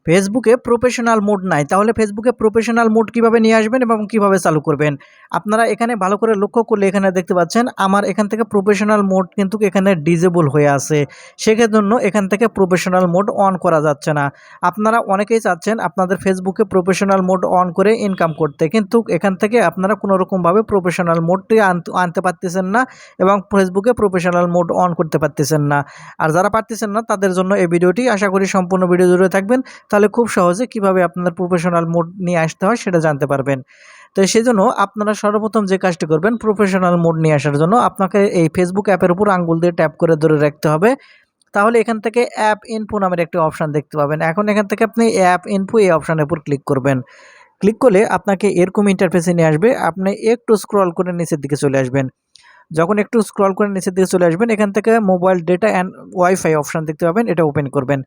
ফেসবুকে professional mode নাই, তাহলে ফেসবুকে প্রফেশনাল মোড কিভাবে নিয়ে আসবেন এবং কিভাবে চালু করবেন? আপনারা এখানে ভালো করে লক্ষ্য করলে এখানে দেখতে পাচ্ছেন আমার এখান থেকে প্রফেশনাল মোড কিন্তু এখানে ডিসেবল হয়ে আছে। সেজন্য এখান থেকে প্রফেশনাল মোড অন করা যাচ্ছে না। আপনারা অনেকেই চাচ্ছেন আপনাদের ফেসবুকে প্রফেশনাল মোড অন করে ইনকাম করতে, কিন্তু এখান থেকে আপনারা কোনোরকমভাবে প্রফেশনাল মোডটি আনতে পারতেছেন না এবং ফেসবুকে প্রফেশনাল মোড অন করতে পারতেছেন না। আর যারা পারতেছেন না তাদের জন্য এই ভিডিওটি, আশা করি সম্পূর্ণ ভিডিও জুড়ে থাকবেন। তাহলে খুব সহজে কিভাবে আপনাদের প্রফেশনাল মোড নিয়ে আসতে হয় সেটা জানতে পারবেন। তো সেজন্য আপনারা সর্বপ্রথম যে কাজটি করবেন, প্রফেশনাল মোড নিয়ে আসার জন্য আপনাকে এই ফেসবুক অ্যাপের উপর আঙ্গুল দিয়ে ট্যাপ করে ধরে রাখতে হবে। তাহলে এখান থেকে অ্যাপ ইনফো নামের একটি অপশান দেখতে পাবেন। এখন এখান থেকে আপনি অ্যাপ ইনফো এই অপশানের উপর ক্লিক করবেন। ক্লিক করলে আপনাকে এরকম ইন্টারফেসে নিয়ে আসবে। আপনি একটু স্ক্রল করে নিচের দিকে চলে আসবেন। যখন একটু স্ক্রল করে নিচের দিকে চলে আসবেন, এখান থেকে mobile data and wifi option দেখতে পাবেন, এটা ওপেন করবেন।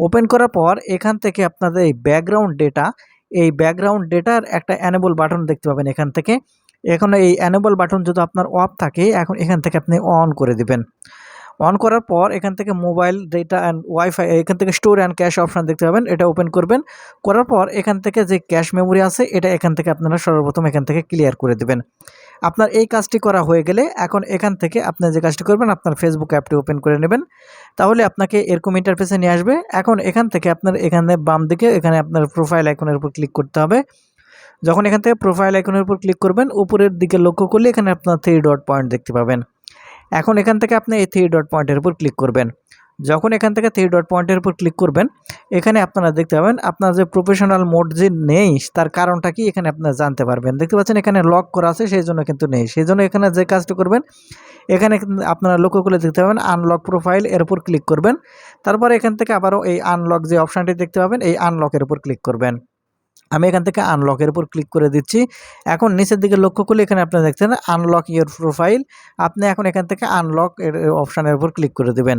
ওপেন করার পর এখান থেকে আপনাদের এই ব্যাকগ্রাউন্ড ডেটার একটা অ্যানেবল বাটন দেখতে পাবেন এখান থেকে। এখন এই অ্যানেবল বাটন যদি আপনার অফ থাকে, এখন এখান থেকে আপনি অন করে দিবেন। অন করার পর এখান থেকে মোবাইল ডেটা অ্যান্ড ওয়াইফাই, এখান থেকে স্টোর অ্যান্ড ক্যাশ অপশান দেখতে পাবেন, এটা ওপেন করবেন। করার পর এখান থেকে যে ক্যাশ মেমোরি আছে এটা এখান থেকে আপনারা সর্বপ্রথম এখান থেকে ক্লিয়ার করে দেবেন। আপনার এই কাজটি করা হয়ে গেলে এখন এখান থেকে আপনি যে কাজটি করবেন, আপনার ফেসবুক অ্যাপটি ওপেন করে নেবেন। তাহলে আপনাকে এরকম ইন্টারফেসে নিয়ে আসবে। এখন এখান থেকে আপনার এখানে বাম দিকে এখানে আপনার প্রোফাইল আইকনের উপর ক্লিক করতে হবে। যখন এখান থেকে প্রোফাইল আইকনের উপর ক্লিক করবেন, উপরের দিকে লক্ষ্য করলে এখানে আপনার 3 ডট পয়েন্ট দেখতে পাবেন। এখন এখান থেকে আপনি এই 3 ডট পয়েন্টের উপর ক্লিক করবেন। যখন এখান থেকে 3 ডট পয়েন্টের উপর ক্লিক করবেন, এখানে আপনারা দেখতে পাবেন আপনার যে প্রফেশনাল মোড যে নেই তার কারণটা কি এখানে আপনারা জানতে পারবেন। দেখতে পাচ্ছেন এখানে লক করা আছে, সেই জন্য কিন্তু নেই। সেই জন্য এখানে যে কাজটা করবেন, এখানে আপনারা লক্ষ্য করলে দেখতে পাবেন আনলক প্রোফাইল, এর উপর ক্লিক করবেন। তারপরে এখান থেকে আবারও এই আনলক যে অপশানটি দেখতে পাবেন, এই আনলকের উপর ক্লিক করবেন। আমি এখান থেকে আনলকের উপর ক্লিক করে দিচ্ছি। এখন নিচের দিকে লক্ষ্য করলে এখানে আপনারা দেখছেন আনলক ইওর প্রোফাইল। আপনি এখন এখান থেকে আনলক এর অপশানের উপর ক্লিক করে দেবেন।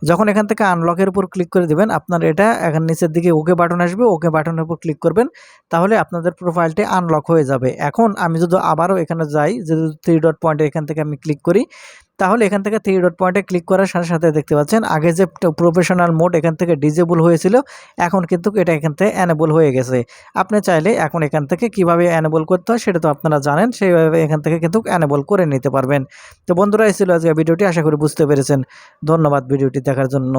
যখন এখান থেকে আনলকের উপর ক্লিক করে দেবেন, আপনার এটা এখন নিচের দিকে ওকে বাটন আসবে, ওকে বাটনের উপর ক্লিক করবেন। তাহলে আপনাদের প্রোফাইলটি আনলক হয়ে যাবে। এখন আমি যদি আবারও এখানে যাই, যে 3 ডট পয়েন্টে এখান থেকে আমি ক্লিক করি, তাহলে এখান থেকে 3 ডট পয়েন্টে ক্লিক করার সাথে সাথে দেখতে পাচ্ছেন আগে যে প্রফেশনাল মোড এখান থেকে ডিসেবল হয়েছিল, এখন কিন্তু এটা এখান থেকে এনেবল হয়ে গেছে। আপনি চাইলে এখন এখান থেকে কিভাবে এনেবল করতে হয় সেটা তো আপনারা জানেন, সেইভাবে এখান থেকে কিন্তু এনেবল করে নিতে পারবেন। তো বন্ধুরা, এই ছিল আজকে ভিডিওটি, আশা করি বুঝতে পেরেছেন। ধন্যবাদ ভিডিওটি দেখার জন্য।